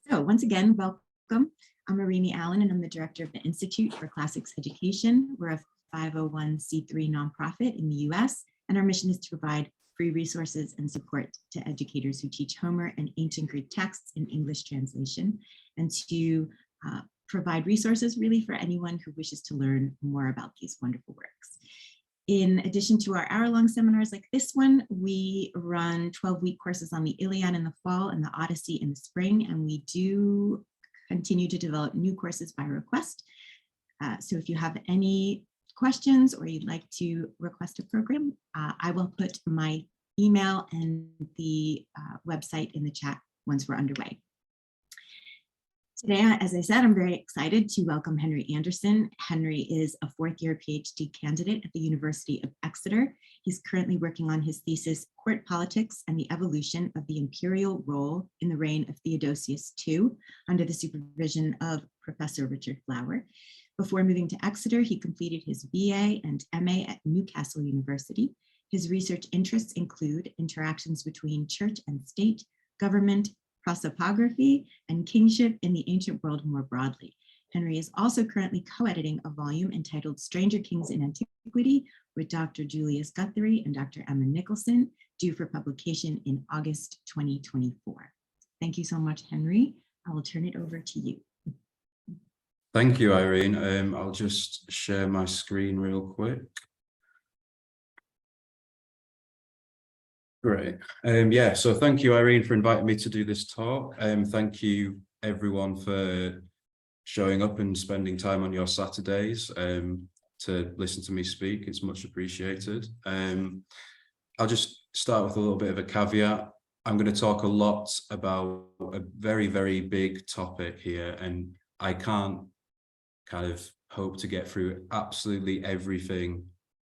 So once again, welcome. I'm Marini Allen, and I'm the director of the Institute for Classics Education. We're a 501c3 nonprofit in the US, and our mission is to provide free resources and support to educators who teach Homer and ancient Greek texts in English translation, and to provide resources really for anyone who wishes to learn more about these wonderful works. In addition to our hour-long seminars like this one, we run 12-week courses on the Iliad in the fall and the Odyssey in the spring, and we do continue to develop new courses by request. So if you have any questions or you'd like to request a program, I will put my email and the website in the chat once we're underway. Today, as I said, I'm very excited to welcome Henry Anderson. Henry is a fourth-year PhD candidate at the University of Exeter. He's currently working on his thesis, Court Politics and the Evolution of the Imperial Role in the Reign of Theodosius II, under the supervision of Professor Richard Flower. Before moving to Exeter, he completed his BA and MA at Newcastle University. His research interests include interactions between church and state, government, prosopography, and kingship in the ancient world more broadly. Henry is also currently co-editing a volume entitled Stranger Kings in Antiquity with Dr. Julius Guthrie and Dr. Emma Nicholson, due for publication in August 2024. Thank you so much, Henry. I will turn it over to you. Thank you, Irene. I'll just share my screen real quick. Great. Yeah, so thank you, Irene, for inviting me to do this talk. Thank you, everyone, for showing up and spending time on your Saturdays to listen to me speak. It's much appreciated. I'll just start with a little bit of a caveat. I'm going to talk a lot about a very, very big topic here, and I can't kind of hope to get through absolutely everything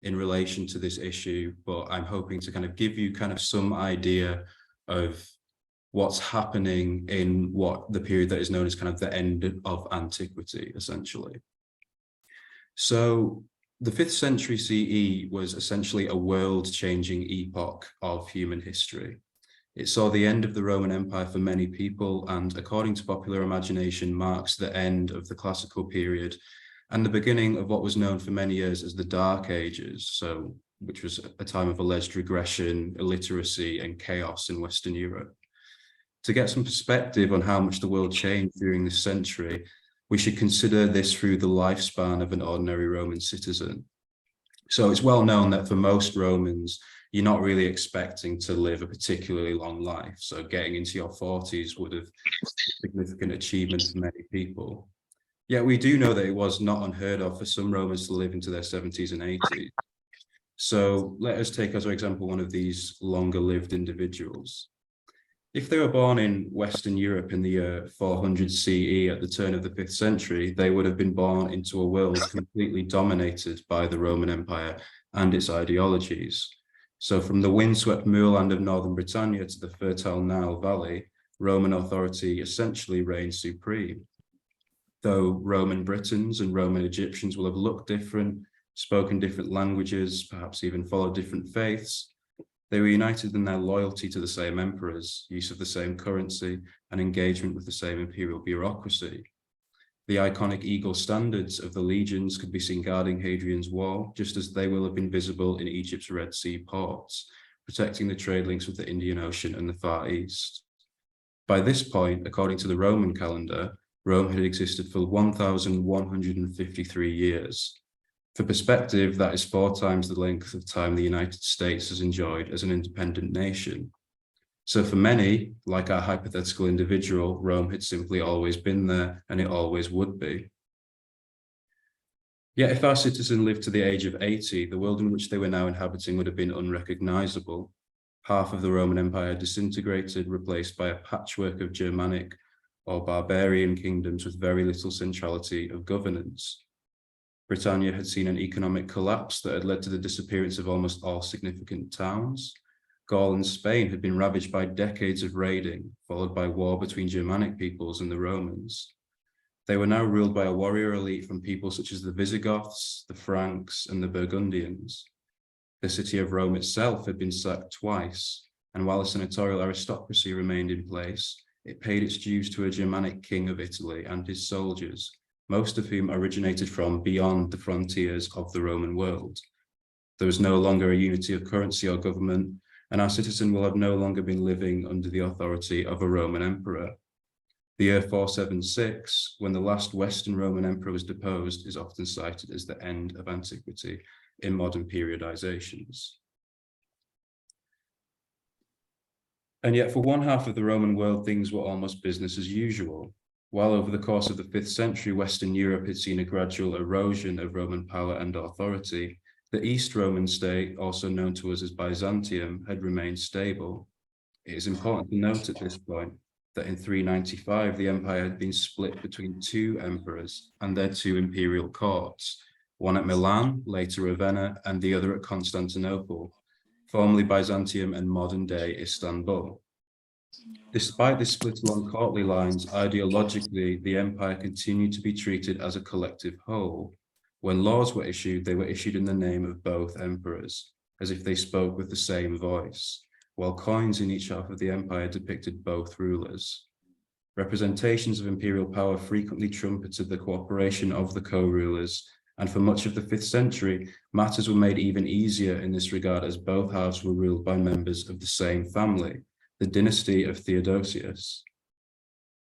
in relation to this issue, but I'm hoping to kind of give you kind of some idea of what's happening in what the period that is known as kind of the end of antiquity, essentially. So the 5th century CE was essentially a world-changing epoch of human history. It saw the end of the Roman Empire for many people, and according to popular imagination, marks the end of the classical period and the beginning of what was known for many years as the Dark Ages, which was a time of alleged regression, illiteracy, and chaos in Western Europe. To get some perspective on how much the world changed during this century, we should consider this through the lifespan of an ordinary Roman citizen. So it's well known that for most Romans, you're not really expecting to live a particularly long life. So getting into your 40s would have been a significant achievement for many people. Yet we do know that it was not unheard of for some Romans to live into their 70s and 80s. So let us take as an example one of these longer lived individuals. If they were born in Western Europe in the year 400 CE at the turn of the 5th century, they would have been born into a world completely dominated by the Roman Empire and its ideologies. So from the windswept moorland of northern Britannia to the fertile Nile Valley, Roman authority essentially reigned supreme. Though Roman Britons and Roman Egyptians will have looked different, spoken different languages, perhaps even followed different faiths, they were united in their loyalty to the same emperors, use of the same currency, and engagement with the same imperial bureaucracy. The iconic eagle standards of the legions could be seen guarding Hadrian's Wall, just as they will have been visible in Egypt's Red Sea ports, protecting the trade links with the Indian Ocean and the Far East. By this point, according to the Roman calendar, Rome had existed for 1,153 years. For perspective, that is 4 times the length of time the United States has enjoyed as an independent nation. So for many, like our hypothetical individual, Rome had simply always been there, and it always would be. Yet if our citizen lived to the age of 80, the world in which they were now inhabiting would have been unrecognizable. Half of the Roman Empire disintegrated, replaced by a patchwork of Germanic or barbarian kingdoms with very little centrality of governance. Britannia had seen an economic collapse that had led to the disappearance of almost all significant towns. Gaul and Spain had been ravaged by decades of raiding, followed by war between Germanic peoples and the Romans. They were now ruled by a warrior elite from people such as the Visigoths, the Franks, and the Burgundians. The city of Rome itself had been sacked twice, and while a senatorial aristocracy remained in place, it paid its dues to a Germanic king of Italy and his soldiers, most of whom originated from beyond the frontiers of the Roman world. There was no longer a unity of currency or government, and our citizen will have no longer been living under the authority of a Roman emperor. The year 476, when the last Western Roman emperor was deposed, is often cited as the end of antiquity in modern periodizations. And yet for one half of the Roman world, things were almost business as usual. While over the course of the 5th century, Western Europe had seen a gradual erosion of Roman power and authority, the East Roman state, also known to us as Byzantium, had remained stable. It is important to note at this point that in 395, the empire had been split between two emperors and their two imperial courts, one at Milan, later Ravenna, and the other at Constantinople, formerly Byzantium and modern-day Istanbul. Despite this split along courtly lines, ideologically, the empire continued to be treated as a collective whole. When laws were issued, they were issued in the name of both emperors, as if they spoke with the same voice, while coins in each half of the empire depicted both rulers. Representations of imperial power frequently trumpeted the cooperation of the co-rulers, and for much of the 5th century, matters were made even easier in this regard as both halves were ruled by members of the same family, the dynasty of Theodosius.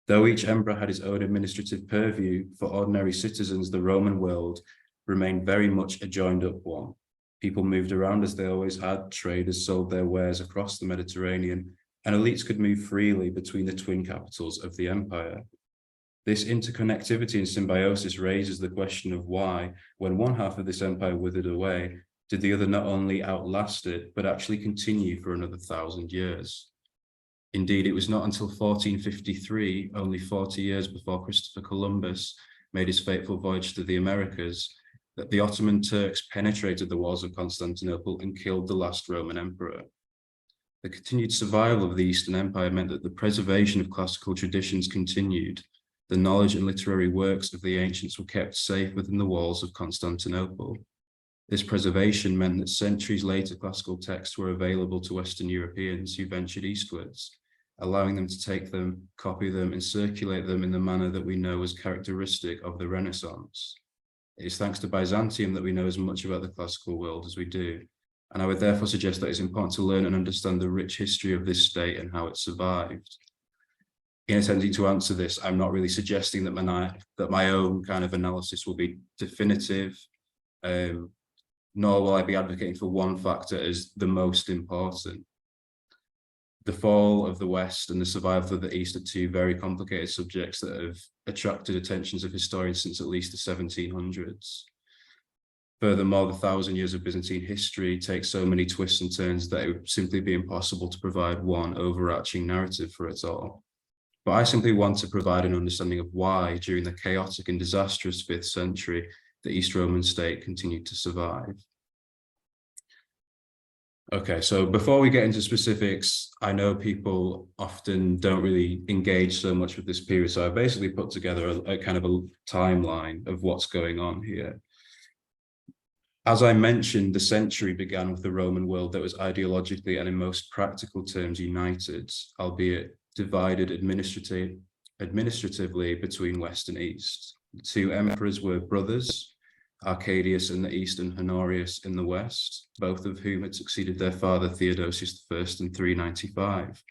Though each emperor had his own administrative purview, for ordinary citizens, the Roman world remained very much a joined-up one. People moved around as they always had, traders sold their wares across the Mediterranean, and elites could move freely between the twin capitals of the empire. This interconnectivity and symbiosis raises the question of why, when one half of this empire withered away, did the other not only outlast it, but actually continue for another 1,000 years? Indeed, it was not until 1453, only 40 years before Christopher Columbus made his fateful voyage to the Americas, that the Ottoman Turks penetrated the walls of Constantinople and killed the last Roman emperor. The continued survival of the Eastern Empire meant that the preservation of classical traditions continued. The knowledge and literary works of the ancients were kept safe within the walls of Constantinople. This preservation meant that centuries later classical texts were available to Western Europeans who ventured eastwards, allowing them to take them, copy them, and circulate them in the manner that we know as characteristic of the Renaissance. It is thanks to Byzantium that we know as much about the classical world as we do, and I would therefore suggest that it's important to learn and understand the rich history of this state and how it survived. In attempting to answer this, I'm not really suggesting that my own kind of analysis will be definitive, nor will I be advocating for one factor as the most important. The fall of the West and the survival of the East are two very complicated subjects that have attracted attentions of historians since at least the 1700s. Furthermore, the 1,000 years of Byzantine history take so many twists and turns that it would simply be impossible to provide one overarching narrative for it all. But I simply want to provide an understanding of why, during the chaotic and disastrous 5th century, the East Roman state continued to survive. Okay, so before we get into specifics, I know people often don't really engage so much with this period, so I basically put together a kind of a timeline of what's going on here. As I mentioned, the century began with a Roman world that was ideologically and in most practical terms united, albeit divided administratively between West and East. The two emperors were brothers, Arcadius in the East and Honorius in the West, both of whom had succeeded their father Theodosius I in 395.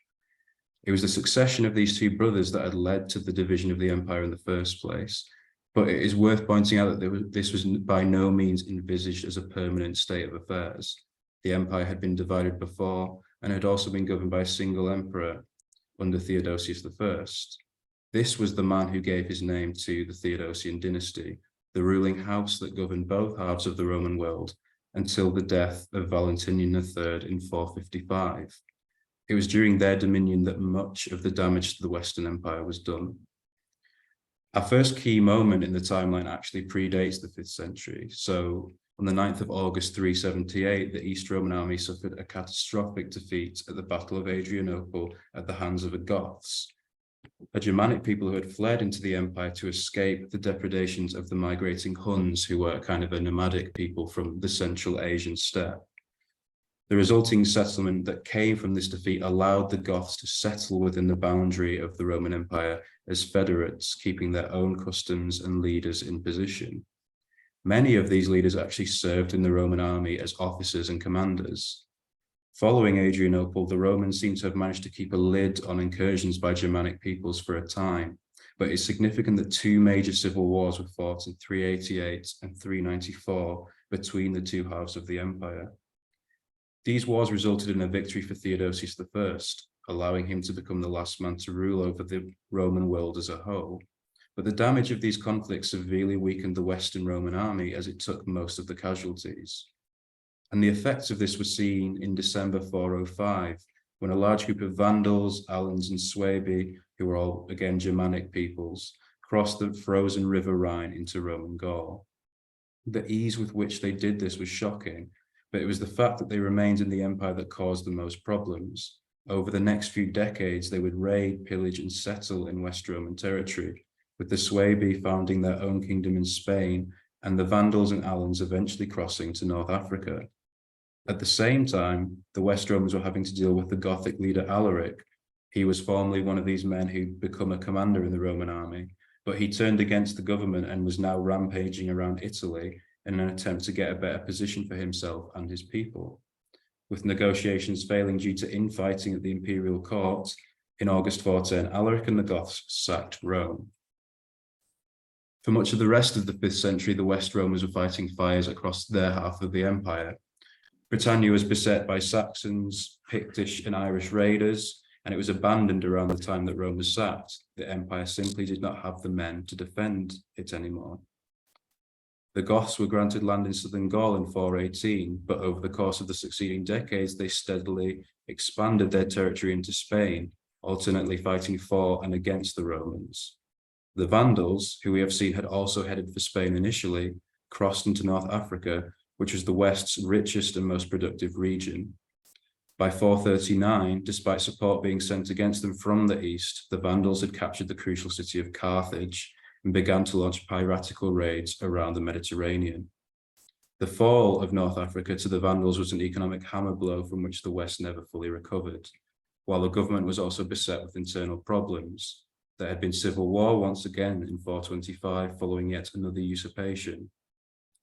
It was the succession of these two brothers that had led to the division of the empire in the first place, but it is worth pointing out that this was by no means envisaged as a permanent state of affairs. The empire had been divided before and had also been governed by a single emperor under Theodosius I. This was the man who gave his name to the Theodosian dynasty, the ruling house that governed both halves of the Roman world until the death of Valentinian III in 455. It was during their dominion that much of the damage to the Western Empire was done. Our first key moment in the timeline actually predates the 5th century. So on the 9th of August 378, the East Roman army suffered a catastrophic defeat at the Battle of Adrianople at the hands of the Goths, a Germanic people who had fled into the empire to escape the depredations of the migrating Huns, who were kind of a nomadic people from the Central Asian steppe. The resulting settlement that came from this defeat allowed the Goths to settle within the boundary of the Roman Empire as federates, keeping their own customs and leaders in position. Many of these leaders actually served in the Roman army as officers and commanders. Following Adrianople, the Romans seem to have managed to keep a lid on incursions by Germanic peoples for a time, but it's significant that two major civil wars were fought in 388 and 394 between the two halves of the empire. These wars resulted in a victory for Theodosius I, allowing him to become the last man to rule over the Roman world as a whole. But the damage of these conflicts severely weakened the Western Roman army as it took most of the casualties. And the effects of this were seen in December 405, when a large group of Vandals, Alans, and Suebi, who were all, again, Germanic peoples, crossed the frozen river Rhine into Roman Gaul. The ease with which they did this was shocking, but it was the fact that they remained in the empire that caused the most problems. Over the next few decades, they would raid, pillage, and settle in West Roman territory, with the Suebi founding their own kingdom in Spain, and the Vandals and Alans eventually crossing to North Africa. At the same time, the West Romans were having to deal with the Gothic leader Alaric. He was formerly one of these men who'd become a commander in the Roman army, but he turned against the government and was now rampaging around Italy in an attempt to get a better position for himself and his people. With negotiations failing due to infighting at the imperial court, in August 410, Alaric and the Goths sacked Rome. For much of the rest of the 5th century, the West Romans were fighting fires across their half of the empire. Britannia was beset by Saxons, Pictish, and Irish raiders, and it was abandoned around the time that Rome was sacked. The empire simply did not have the men to defend it anymore. The Goths were granted land in southern Gaul in 418, but over the course of the succeeding decades, they steadily expanded their territory into Spain, alternately fighting for and against the Romans. The Vandals, who we have seen had also headed for Spain initially, crossed into North Africa, which was the West's richest and most productive region. By 439, despite support being sent against them from the east, the Vandals had captured the crucial city of Carthage and began to launch piratical raids around the Mediterranean. The fall of North Africa to the Vandals was an economic hammer blow from which the West never fully recovered, while the government was also beset with internal problems. There had been civil war once again in 425, following yet another usurpation.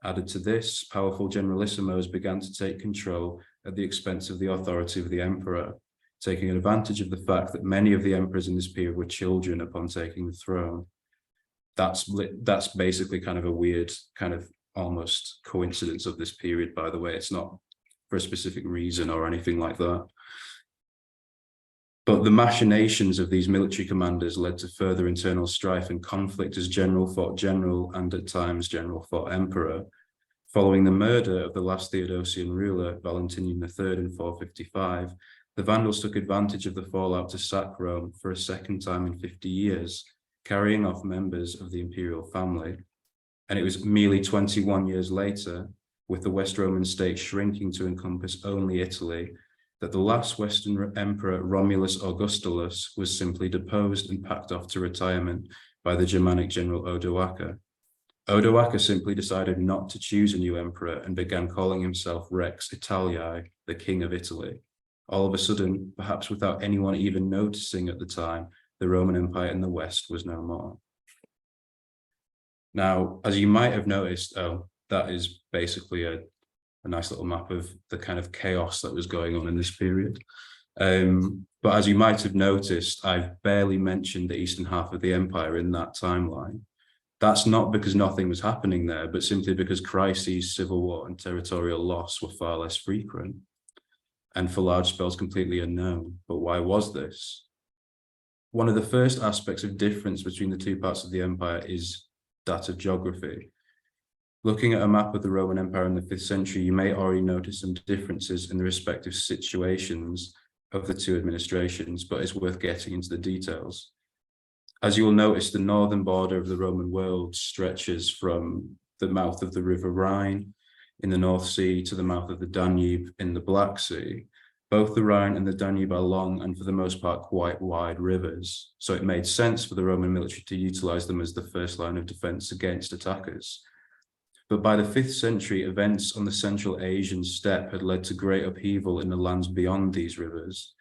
Added to this, powerful generalissimos began to take control at the expense of the authority of the emperor, taking advantage of the fact that many of the emperors in this period were children upon taking the throne. That's basically kind of a weird kind of almost coincidence of this period, by the way. It's not for a specific reason or anything like that. But the machinations of these military commanders led to further internal strife and conflict as general fought general and at times general fought emperor. Following the murder of the last Theodosian ruler, Valentinian III in 455, the Vandals took advantage of the fallout to sack Rome for a second time in 50 years, carrying off members of the imperial family. And it was merely 21 years later, with the West Roman state shrinking to encompass only Italy, that the last Western emperor, Romulus Augustulus, was simply deposed and packed off to retirement by the Germanic general Odoacer. Odoacer simply decided not to choose a new emperor and began calling himself Rex Italiae, the King of Italy. All of a sudden, perhaps without anyone even noticing at the time, the Roman Empire in the West was no more. Now, as you might have noticed, that is basically a nice little map of the kind of chaos that was going on in this period. But as you might have noticed, I've barely mentioned the eastern half of the empire in that timeline. That's not because nothing was happening there, but simply because crises, civil war, and territorial loss were far less frequent, and for large spells completely unknown. But why was this? One of the first aspects of difference between the two parts of the empire is that of geography. Looking at a map of the Roman Empire in the 5th century, you may already notice some differences in the respective situations of the two administrations, but it's worth getting into the details. As you will notice, the northern border of the Roman world stretches from the mouth of the River Rhine in the North Sea to the mouth of the Danube in the Black Sea. Both the Rhine and the Danube are long and for the most part quite wide rivers, so it made sense for the Roman military to utilize them as the first line of defense against attackers. But by the 5th century, events on the Central Asian steppe had led to great upheaval in the lands beyond these rivers.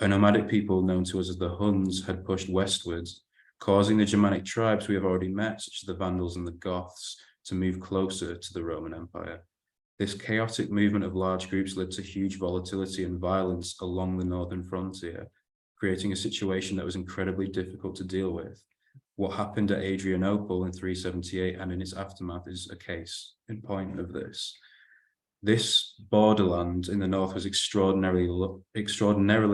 A nomadic people known to us as the Huns had pushed westwards, causing the Germanic tribes we have already met, such as the Vandals and the Goths, to move closer to the Roman Empire. This chaotic movement of large groups led to huge volatility and violence along the northern frontier, creating a situation that was incredibly difficult to deal with. What happened at Adrianople in 378 and in its aftermath is a case in point of this. This borderland in the north was extraordinarily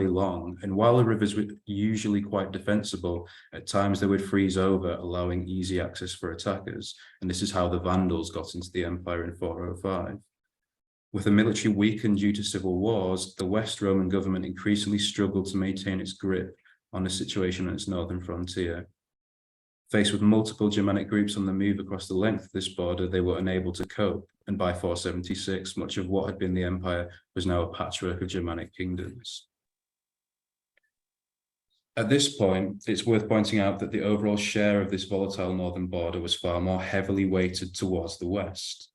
long, and while the rivers were usually quite defensible, at times they would freeze over, allowing easy access for attackers, and this is how the Vandals got into the empire in 405. With the military weakened due to civil wars, the West Roman government increasingly struggled to maintain its grip on the situation on its northern frontier. Faced with multiple Germanic groups on the move across the length of this border, they were unable to cope, and by 476, much of what had been the empire was now a patchwork of Germanic kingdoms. At this point, it's worth pointing out that the overall share of this volatile northern border was far more heavily weighted towards the west.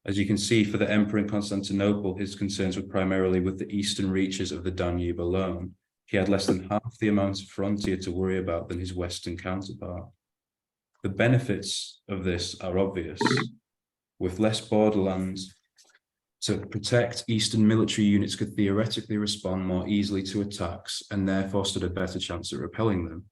As you can see, for the emperor in Constantinople, his concerns were primarily with the eastern reaches of the Danube alone. He had less than half the amount of frontier to worry about than his western counterpart. The benefits of this are obvious. With less borderlands to protect, Eastern military units could theoretically respond more easily to attacks and therefore stood a better chance at repelling them.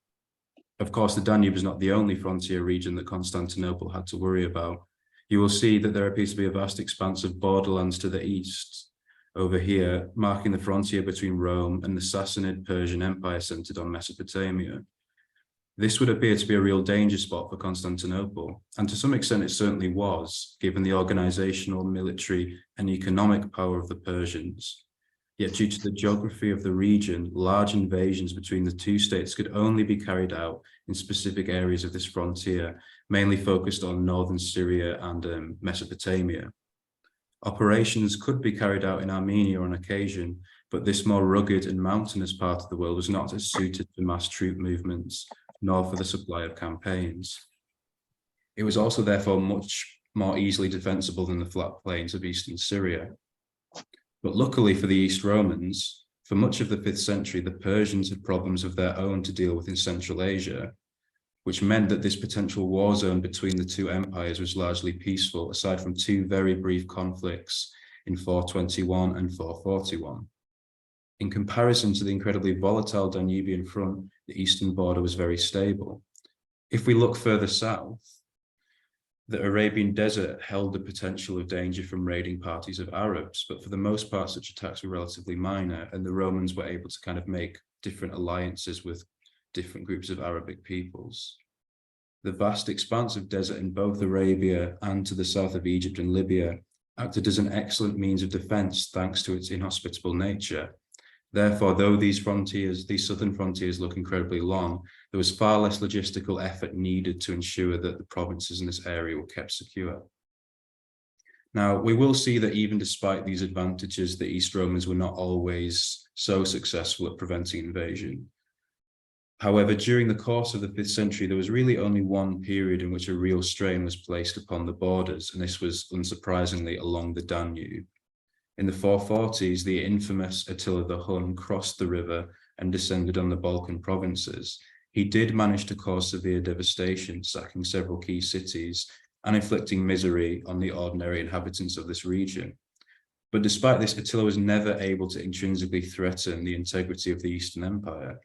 Of course, the Danube is not the only frontier region that Constantinople had to worry about. You will see that there appears to be a vast expanse of borderlands to the east, over here, marking the frontier between Rome and the Sassanid Persian Empire centered on Mesopotamia. This would appear to be a real danger spot for Constantinople, and to some extent it certainly was, given the organizational, military, and economic power of the Persians. Yet due to the geography of the region, large invasions between the two states could only be carried out in specific areas of this frontier, mainly focused on northern Syria and Mesopotamia. Operations could be carried out in Armenia on occasion, but this more rugged and mountainous part of the world was not as suited for mass troop movements, nor for the supply of campaigns. It was also therefore much more easily defensible than the flat plains of eastern Syria. But luckily for the East Romans, for much of the 5th century, the Persians had problems of their own to deal with in Central Asia, which meant that this potential war zone between the two empires was largely peaceful, aside from two very brief conflicts in 421 and 441. In comparison to the incredibly volatile Danubian front, the eastern border was very stable. If we look further south, the Arabian desert held the potential of danger from raiding parties of Arabs, but for the most part, such attacks were relatively minor, and the Romans were able to kind of make different alliances with different groups of Arabic peoples. The vast expanse of desert in both Arabia and to the south of Egypt and Libya acted as an excellent means of defense thanks to its inhospitable nature. Therefore, though these southern frontiers look incredibly long, there was far less logistical effort needed to ensure that the provinces in this area were kept secure. Now, we will see that even despite these advantages, the East Romans were not always so successful at preventing invasion. However, during the course of the 5th century, there was really only one period in which a real strain was placed upon the borders, and this was, unsurprisingly, along the Danube. In the 440s, the infamous Attila the Hun crossed the river and descended on the Balkan provinces. He did manage to cause severe devastation, sacking several key cities and inflicting misery on the ordinary inhabitants of this region. But despite this, Attila was never able to intrinsically threaten the integrity of the Eastern Empire.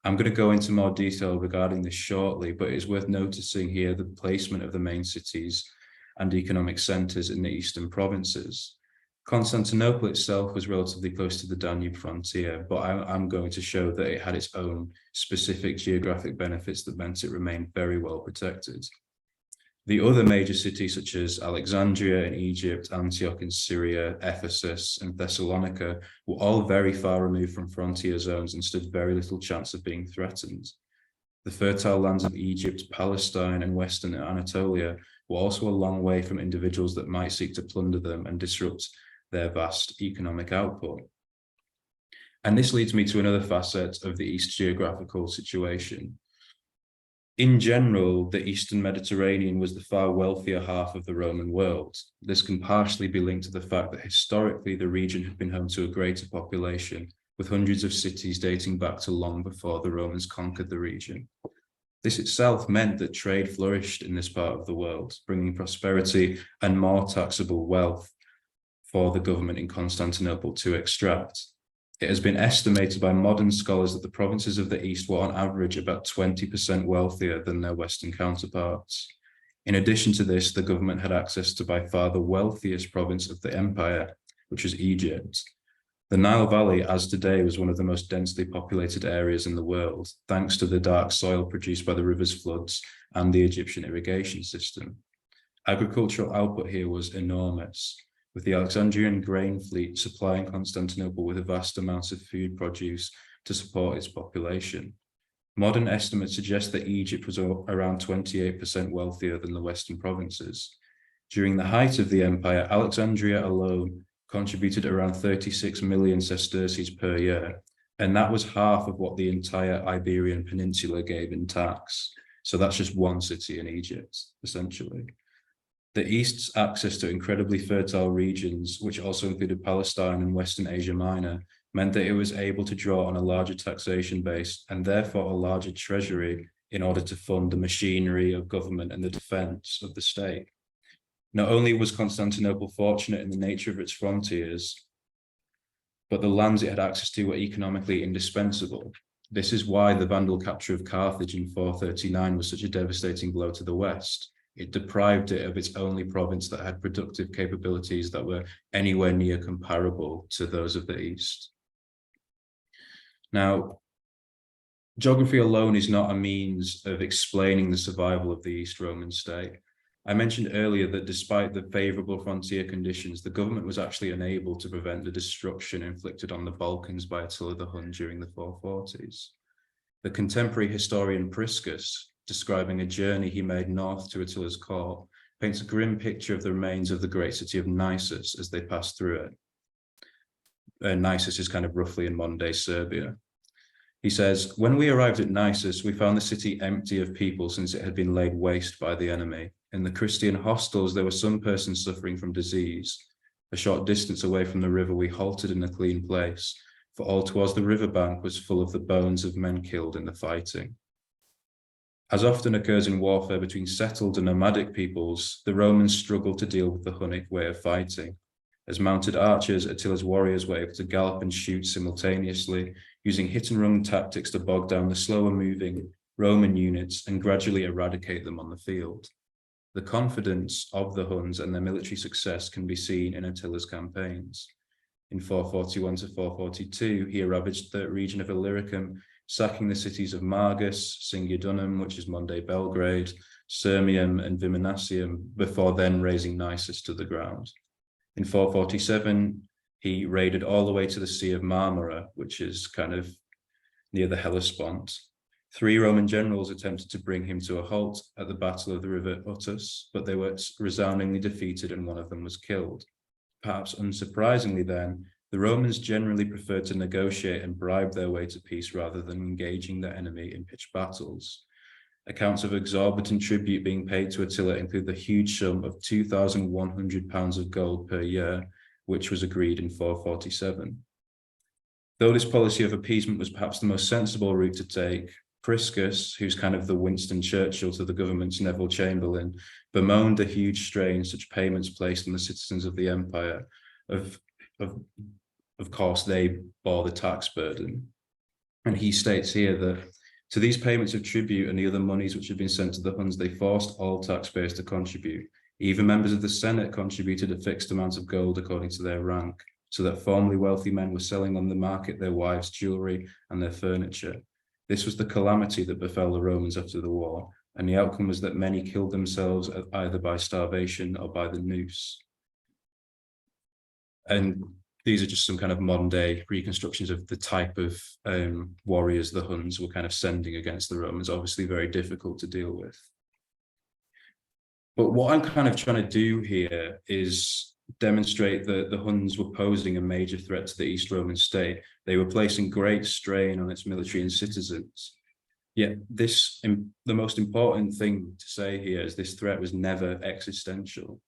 I'm going to go into more detail regarding this shortly, but it's worth noticing here the placement of the main cities and economic centers in the eastern provinces. Constantinople itself was relatively close to the Danube frontier, but I'm going to show that it had its own specific geographic benefits that meant it remained very well protected. The other major cities such as Alexandria in Egypt, Antioch in Syria, Ephesus and Thessalonica were all very far removed from frontier zones and stood very little chance of being threatened. The fertile lands of Egypt, Palestine and Western Anatolia were also a long way from individuals that might seek to plunder them and disrupt their vast economic output. And this leads me to another facet of the East geographical situation. In general, the Eastern Mediterranean was the far wealthier half of the Roman world. This can partially be linked to the fact that historically the region had been home to a greater population, with hundreds of cities dating back to long before the Romans conquered the region. This itself meant that trade flourished in this part of the world, bringing prosperity and more taxable wealth for the government in Constantinople to extract. It has been estimated by modern scholars that the provinces of the East were on average about 20% wealthier than their Western counterparts. In addition to this, the government had access to by far the wealthiest province of the empire, which was Egypt. The Nile Valley, as today, was one of the most densely populated areas in the world, thanks to the dark soil produced by the river's floods and the Egyptian irrigation system. Agricultural output here was enormous, with the Alexandrian grain fleet supplying Constantinople with a vast amounts of food produce to support its population. Modern estimates suggest that Egypt was around 28% wealthier than the Western provinces. During the height of the empire, Alexandria alone contributed around 36 million sesterces per year, and that was half of what the entire Iberian Peninsula gave in tax. So that's just one city in Egypt, essentially. The East's access to incredibly fertile regions, which also included Palestine and Western Asia Minor, meant that it was able to draw on a larger taxation base and therefore a larger treasury in order to fund the machinery of government and the defense of the state. Not only was Constantinople fortunate in the nature of its frontiers, but the lands it had access to were economically indispensable. This is why the Vandal capture of Carthage in 439 was such a devastating blow to the West. It deprived it of its only province that had productive capabilities that were anywhere near comparable to those of the East. Now, geography alone is not a means of explaining the survival of the East Roman state. I mentioned earlier that despite the favorable frontier conditions, the government was actually unable to prevent the destruction inflicted on the Balkans by Attila the Hun during the 440s. The contemporary historian Priscus, describing a journey he made north to Attila's court, paints a grim picture of the remains of the great city of Nisus as they passed through it. Nisus is kind of roughly in modern-day Serbia. He says, "When we arrived at Nisus, we found the city empty of people since it had been laid waste by the enemy. In the Christian hostels, there were some persons suffering from disease. A short distance away from the river, we halted in a clean place, for all towards the riverbank was full of the bones of men killed in the fighting." As often occurs in warfare between settled and nomadic peoples, the Romans struggled to deal with the Hunnic way of fighting. As mounted archers, Attila's warriors were able to gallop and shoot simultaneously, using hit-and-run tactics to bog down the slower-moving Roman units and gradually eradicate them on the field. The confidence of the Huns and their military success can be seen in Attila's campaigns. In 441 to 442, he ravaged the region of Illyricum, sacking the cities of Margus, Singidunum, which is modern-day Belgrade, Sirmium, and Viminacium, before then razing Nisus to the ground. In 447, he raided all the way to the Sea of Marmara, which is kind of near the Hellespont. 3 Roman generals attempted to bring him to a halt at the Battle of the River Uttus, but they were resoundingly defeated and one of them was killed. Perhaps unsurprisingly then, the Romans generally preferred to negotiate and bribe their way to peace rather than engaging their enemy in pitched battles. Accounts of exorbitant tribute being paid to Attila include the huge sum of 2,100 pounds of gold per year, which was agreed in 447. Though this policy of appeasement was perhaps the most sensible route to take, Priscus, who's kind of the Winston Churchill to the government's Neville Chamberlain, bemoaned the huge strain such payments placed on the citizens of the empire. Of course, they bore the tax burden. And he states here that to these payments of tribute and the other monies which had been sent to the Huns, they forced all taxpayers to contribute. Even members of the Senate contributed a fixed amount of gold according to their rank, so that formerly wealthy men were selling on the market their wives' jewelry and their furniture. This was the calamity that befell the Romans after the war, and the outcome was that many killed themselves either by starvation or by the noose. And these are just some kind of modern day reconstructions of the type of warriors the Huns were kind of sending against the Romans, obviously very difficult to deal with. But what I'm kind of trying to do here is demonstrate that the Huns were posing a major threat to the East Roman state. They were placing great strain on its military and citizens. Yeah, the most important thing to say here is this threat was never existential.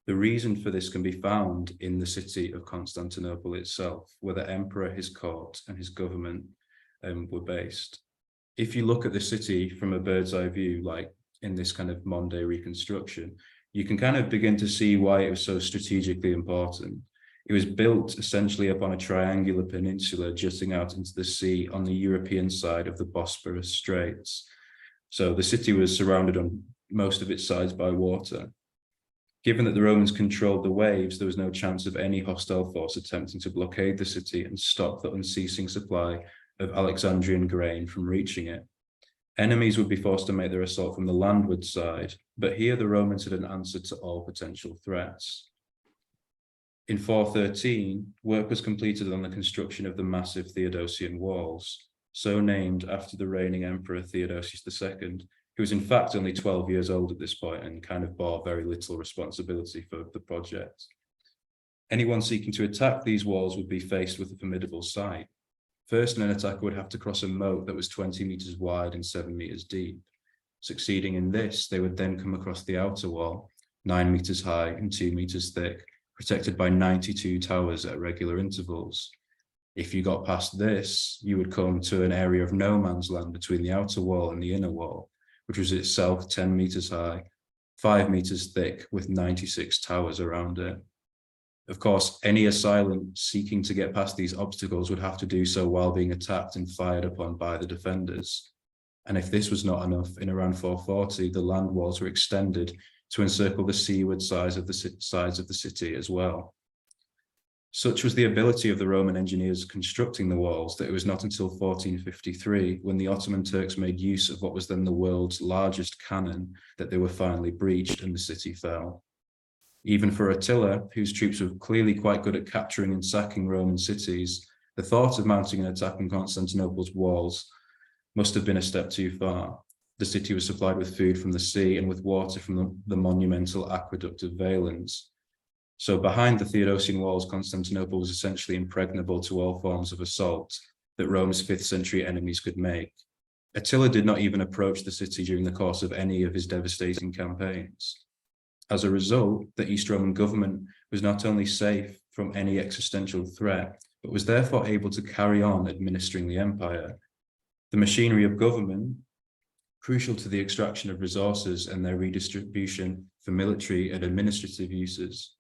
The reason for this can be found in the city of Constantinople itself, where the emperor, his court, and his government were based. If you look at the city from a bird's eye view, like in this kind of modern day reconstruction, you can kind of begin to see why it was so strategically important. It was built essentially upon a triangular peninsula jutting out into the sea on the European side of the Bosporus Straits. So the city was surrounded on most of its sides by water. Given that the Romans controlled the waves, there was no chance of any hostile force attempting to blockade the city and stop the unceasing supply of Alexandrian grain from reaching it. Enemies would be forced to make their assault from the landward side, but here the Romans had an answer to all potential threats. In 413, work was completed on the construction of the massive Theodosian walls, so named after the reigning emperor Theodosius II, who was in fact only 12 years old at this point and kind of bore very little responsibility for the project. Anyone seeking to attack these walls would be faced with a formidable sight. First, an attacker would have to cross a moat that was 20 meters wide and 7 meters deep. Succeeding in this, they would then come across the outer wall, 9 meters high and 2 meters thick, protected by 92 towers at regular intervals. If you got past this, you would come to an area of no man's land between the outer wall and the inner wall, which was itself 10 meters high, 5 meters thick, with 96 towers around it. Of course, any assailant seeking to get past these obstacles would have to do so while being attacked and fired upon by the defenders. And if this was not enough, in around 440, the land walls were extended to encircle the seaward sides of the city as well. Such was the ability of the Roman engineers constructing the walls that it was not until 1453, when the Ottoman Turks made use of what was then the world's largest cannon, that they were finally breached and the city fell. Even for Attila, whose troops were clearly quite good at capturing and sacking Roman cities, the thought of mounting an attack on Constantinople's walls must have been a step too far. The city was supplied with food from the sea and with water from the monumental aqueduct of Valens. So behind the Theodosian walls, Constantinople was essentially impregnable to all forms of assault that Rome's 5th century enemies could make. Attila did not even approach the city during the course of any of his devastating campaigns. As a result, the East Roman government was not only safe from any existential threat, but was therefore able to carry on administering the empire. The machinery of government, crucial to the extraction of resources and their redistribution for military and administrative uses,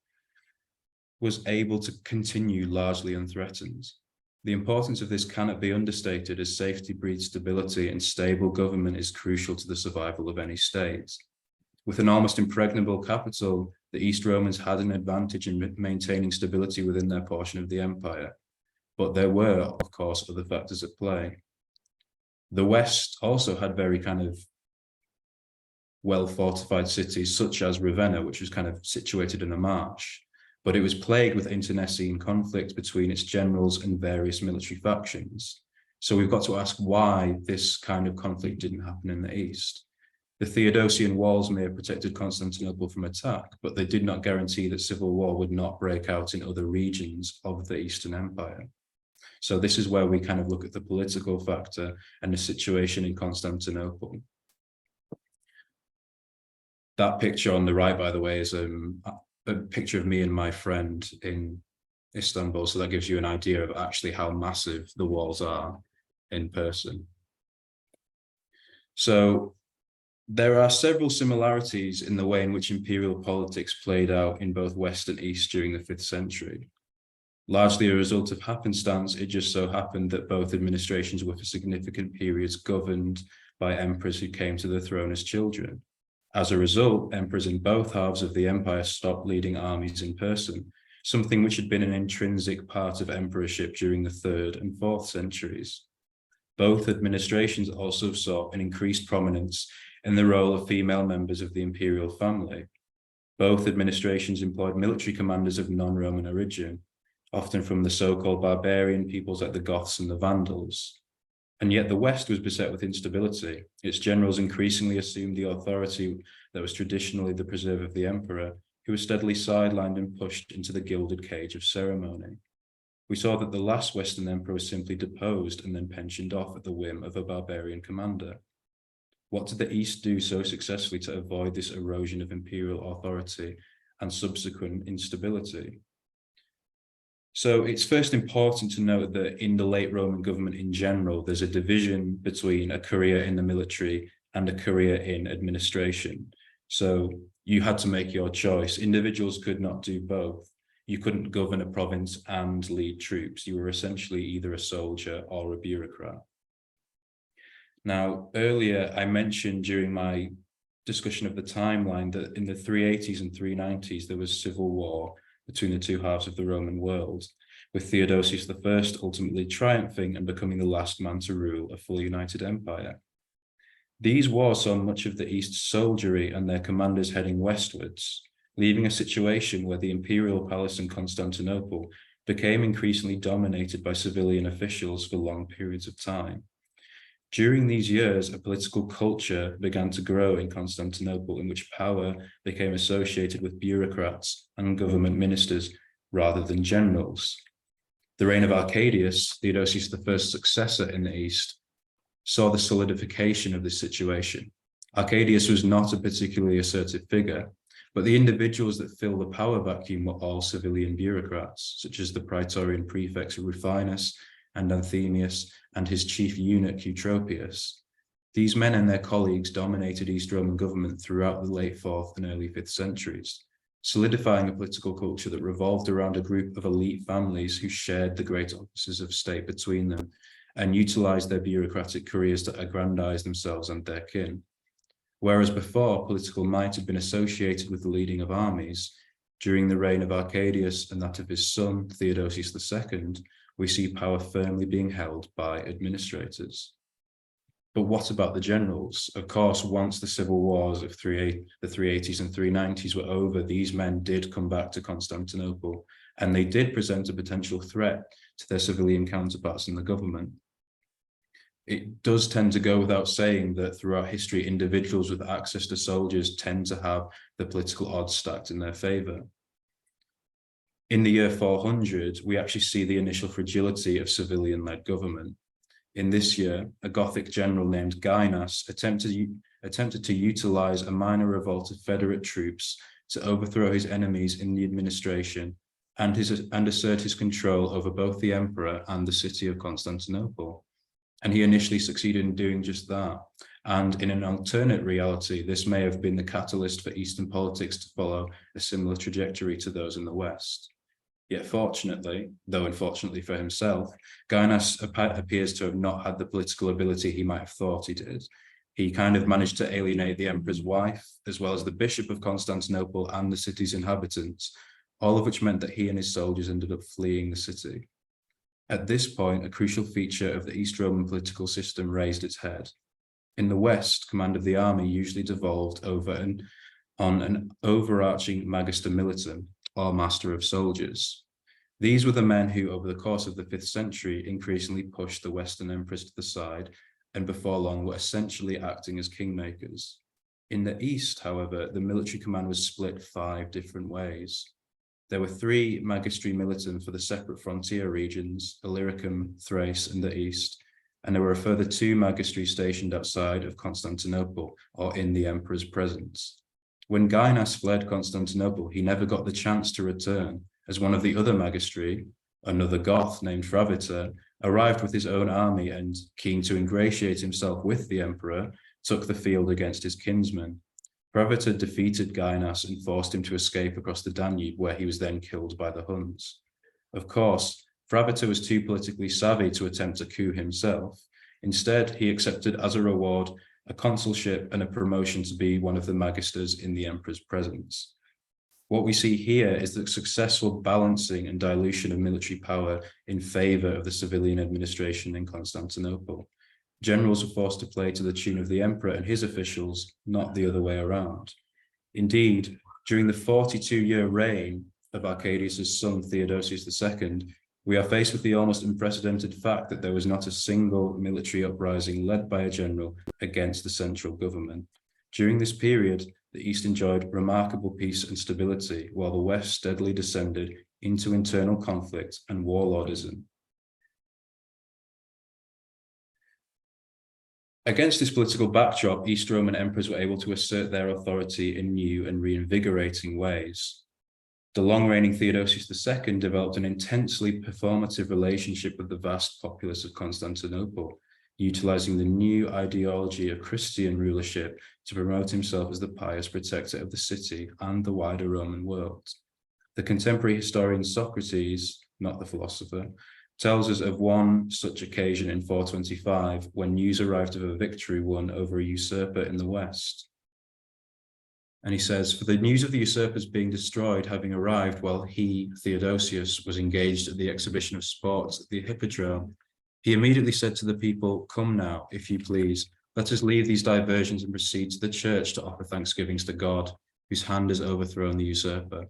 was able to continue largely unthreatened. The importance of this cannot be understated, as safety breeds stability, and stable government is crucial to the survival of any state. With an almost impregnable capital, the East Romans had an advantage in maintaining stability within their portion of the empire. But there were, of course, other factors at play. The West also had very kind of well-fortified cities, such as Ravenna, which was kind of situated in a marsh, but it was plagued with internecine conflict between its generals and various military factions. So we've got to ask why this kind of conflict didn't happen in the East. The Theodosian walls may have protected Constantinople from attack, but they did not guarantee that civil war would not break out in other regions of the Eastern Empire. So this is where we kind of look at the political factor and the situation in Constantinople. That picture on the right, by the way, is a picture of me and my friend in Istanbul. So that gives you an idea of actually how massive the walls are in person. So there are several similarities in the way in which imperial politics played out in both West and East during the 5th century. Largely a result of happenstance, it just so happened that both administrations were for significant periods governed by emperors who came to the throne as children. As a result, emperors in both halves of the empire stopped leading armies in person, something which had been an intrinsic part of emperorship during the 3rd and 4th centuries. Both administrations also saw an increased prominence in the role of female members of the imperial family. Both administrations employed military commanders of non-Roman origin, often from the so-called barbarian peoples like the Goths and the Vandals. And yet the West was beset with instability. Its generals increasingly assumed the authority that was traditionally the preserve of the emperor, who was steadily sidelined and pushed into the gilded cage of ceremony. We saw that the last Western emperor was simply deposed and then pensioned off at the whim of a barbarian commander. What did the East do so successfully to avoid this erosion of imperial authority and subsequent instability? So it's first important to note that in the late Roman government in general, there's a division between a career in the military and a career in administration. So you had to make your choice. Individuals could not do both. You couldn't govern a province and lead troops. You were essentially either a soldier or a bureaucrat. Now, earlier I mentioned during my discussion of the timeline that in the 380s and 390s, there was civil war between the two halves of the Roman world, with Theodosius I ultimately triumphing and becoming the last man to rule a fully united empire. These wars saw much of the East's soldiery and their commanders heading westwards, leaving a situation where the imperial palace in Constantinople became increasingly dominated by civilian officials for long periods of time. During these years, a political culture began to grow in Constantinople in which power became associated with bureaucrats and government ministers rather than generals. The reign of Arcadius, Theodosius I's successor in the East, saw the solidification of this situation. Arcadius was not a particularly assertive figure, but the individuals that fill the power vacuum were all civilian bureaucrats, such as the praetorian prefects Rufinus and Anthemius and his chief eunuch Eutropius. These men and their colleagues dominated East Roman government throughout the late 4th and early 5th centuries, solidifying a political culture that revolved around a group of elite families who shared the great offices of state between them and utilized their bureaucratic careers to aggrandize themselves and their kin. Whereas before, political might had been associated with the leading of armies, during the reign of Arcadius and that of his son, Theodosius II, we see power firmly being held by administrators. But what about the generals? Of course, once the civil wars of the 380s and 390s were over, these men did come back to Constantinople, and they did present a potential threat to their civilian counterparts in the government. It does tend to go without saying that throughout history, individuals with access to soldiers tend to have the political odds stacked in their favor. In the year 400, we actually see the initial fragility of civilian-led government. In this year, a Gothic general named Gainas attempted to utilize a minor revolt of Federate troops to overthrow his enemies in the administration and assert his control over both the emperor and the city of Constantinople. And he initially succeeded in doing just that. And in an alternate reality, this may have been the catalyst for Eastern politics to follow a similar trajectory to those in the West. Yet fortunately, though unfortunately for himself, Gainas appears to have not had the political ability he might have thought he did. He kind of managed to alienate the emperor's wife, as well as the bishop of Constantinople and the city's inhabitants, all of which meant that he and his soldiers ended up fleeing the city. At this point, a crucial feature of the East Roman political system raised its head. In the West, command of the army usually devolved on an overarching magister militum, or master of soldiers. These were the men who, over the course of the 5th century, increasingly pushed the Western emperors to the side, and before long were essentially acting as kingmakers. In the East, however, the military command was split 5 different ways. There were 3 magistri militum for the separate frontier regions, Illyricum, Thrace, and the East, and there were a further 2 magistri stationed outside of Constantinople, or in the emperor's presence. When Gainas fled Constantinople, he never got the chance to return, as one of the other magistri, another Goth named Fravitta, arrived with his own army and, keen to ingratiate himself with the emperor, took the field against his kinsmen. Fravitta defeated Gainas and forced him to escape across the Danube, where he was then killed by the Huns. Of course, Fravitta was too politically savvy to attempt a coup himself. Instead, he accepted as a reward a consulship and a promotion to be one of the magisters in the emperor's presence. What we see here is the successful balancing and dilution of military power in favor of the civilian administration in Constantinople. Generals were forced to play to the tune of the emperor and his officials, not the other way around. Indeed, during the 42-year reign of Arcadius' son Theodosius II, we are faced with the almost unprecedented fact that there was not a single military uprising led by a general against the central government. During this period, the East enjoyed remarkable peace and stability, while the West steadily descended into internal conflict and warlordism. Against this political backdrop, East Roman emperors were able to assert their authority in new and reinvigorating ways. The long-reigning Theodosius II developed an intensely performative relationship with the vast populace of Constantinople, utilizing the new ideology of Christian rulership to promote himself as the pious protector of the city and the wider Roman world. The contemporary historian Socrates, not the philosopher, tells us of one such occasion in 425 when news arrived of a victory won over a usurper in the west. And he says, for the news of the usurpers being destroyed having arrived while he, Theodosius, was engaged at the exhibition of sports at the Hippodrome, he immediately said to the people, come now, if you please, let us leave these diversions and proceed to the church to offer thanksgivings to God, whose hand has overthrown the usurper.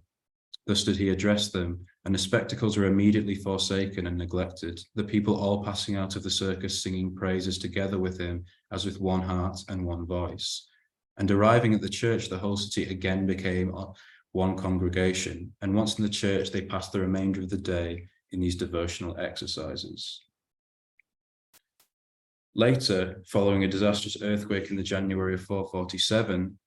Thus did he address them, and the spectacles were immediately forsaken and neglected, the people all passing out of the circus singing praises together with him, as with one heart and one voice. And arriving at the church, the whole city again became one congregation, and once in the church, they passed the remainder of the day in these devotional exercises. Later, following a disastrous earthquake in the January of 447,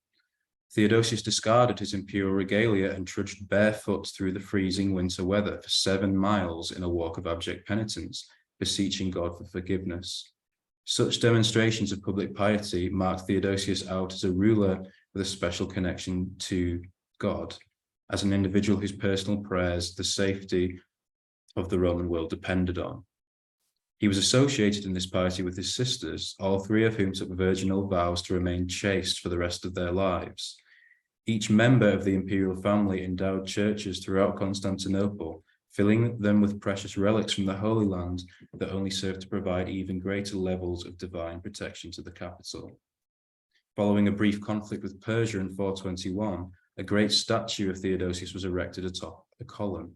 Theodosius discarded his imperial regalia and trudged barefoot through the freezing winter weather for 7 miles in a walk of abject penitence, beseeching God for forgiveness. Such demonstrations of public piety marked Theodosius out as a ruler with a special connection to God, as an individual whose personal prayers the safety of the Roman world depended on. He was associated in this piety with his sisters, all 3 of whom took virginal vows to remain chaste for the rest of their lives. Each member of the imperial family endowed churches throughout Constantinople, filling them with precious relics from the Holy Land that only served to provide even greater levels of divine protection to the capital. Following a brief conflict with Persia in 421, a great statue of Theodosius was erected atop a column.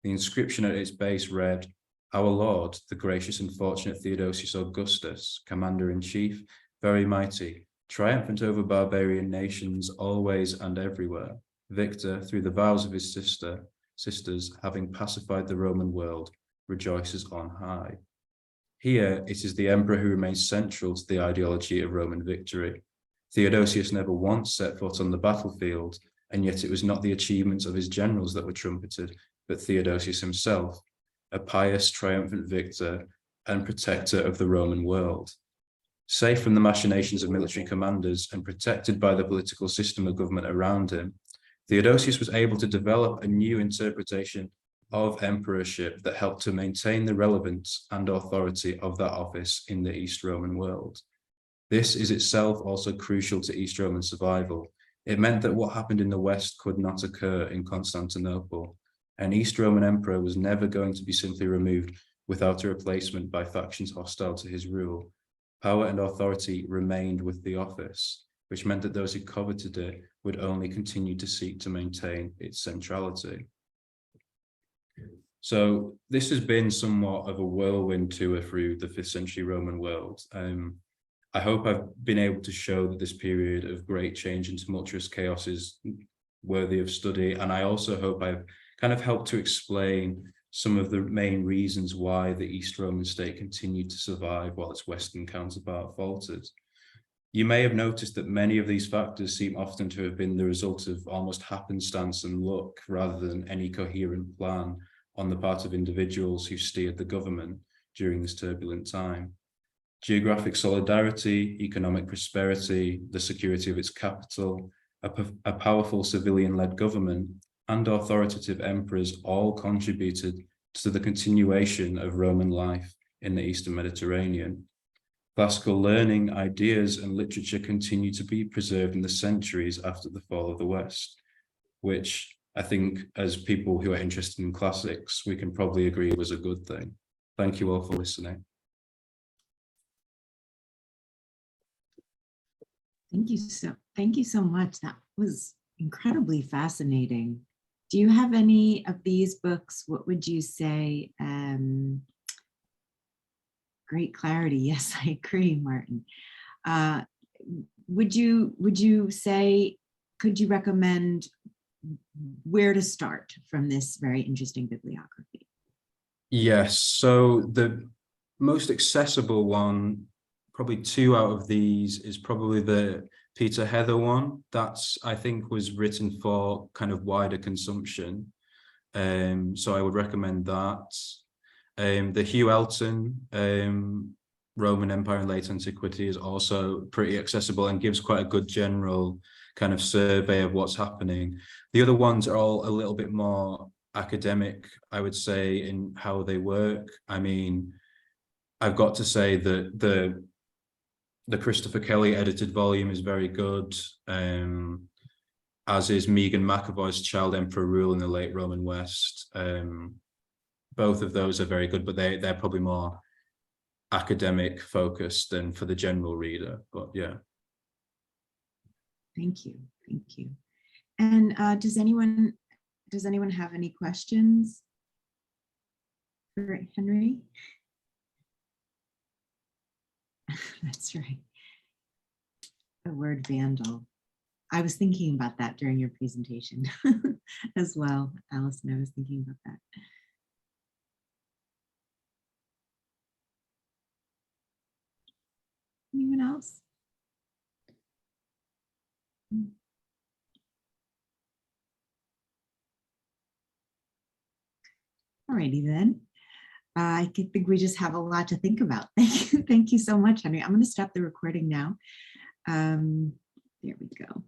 The inscription at its base read, "Our Lord, the gracious and fortunate Theodosius Augustus, commander-in-chief, very mighty, triumphant over barbarian nations always and everywhere, victor through the vows of his sisters, having pacified the Roman world, rejoices on high." Here, it is the emperor who remains central to the ideology of Roman victory. Theodosius never once set foot on the battlefield, and yet it was not the achievements of his generals that were trumpeted, but Theodosius himself, a pious, triumphant victor and protector of the Roman world. Safe from the machinations of military commanders and protected by the political system of government around him, Theodosius was able to develop a new interpretation of emperorship that helped to maintain the relevance and authority of that office in the East Roman world. This is itself also crucial to East Roman survival. It meant that what happened in the West could not occur in Constantinople. An East Roman emperor was never going to be simply removed without a replacement by factions hostile to his rule. Power and authority remained with the office, which meant that those who coveted it would only continue to seek to maintain its centrality. So this has been somewhat of a whirlwind tour through the 5th century Roman world. I hope I've been able to show that this period of great change and tumultuous chaos is worthy of study. And I also hope I've kind of helped to explain some of the main reasons why the East Roman state continued to survive while its Western counterpart faltered. You may have noticed that many of these factors seem often to have been the result of almost happenstance and luck rather than any coherent plan on the part of individuals who steered the government during this turbulent time. Geographic solidarity, economic prosperity, the security of its capital, a powerful civilian-led government, and authoritative emperors all contributed to the continuation of Roman life in the Eastern Mediterranean. Classical learning, ideas, and literature continue to be preserved in the centuries after the fall of the West, which I think, as people who are interested in classics, we can probably agree was a good thing. Thank you all for listening. Thank you so much. That was incredibly fascinating. Do you have any of these books? What would you say? Great clarity. Yes, I agree, Martin. Would you say, could you recommend where to start from this very interesting bibliography? Yes, so the most accessible one probably two out of these is probably the Peter Heather one. That's, I think, was written for kind of wider consumption. So I would recommend that. The Hugh Elton Roman Empire and Late Antiquity is also pretty accessible and gives quite a good general kind of survey of what's happening. The other ones are all a little bit more academic, I would say, in how they work. I mean, I've got to say that the Christopher Kelly edited volume is very good, as is Megan McAvoy's Child Emperor Rule in the Late Roman West. Both of those are very good, but they're probably more academic focused than for the general reader. But yeah. Thank you. Thank you. And does anyone have any questions for Henry? That's right. The word vandal. I was thinking about that during your presentation as well, Allison. I was thinking about that. Anyone else? Alrighty then. I think we just have a lot to think about. Thank you so much, Henry. I'm going to stop the recording now. There we go.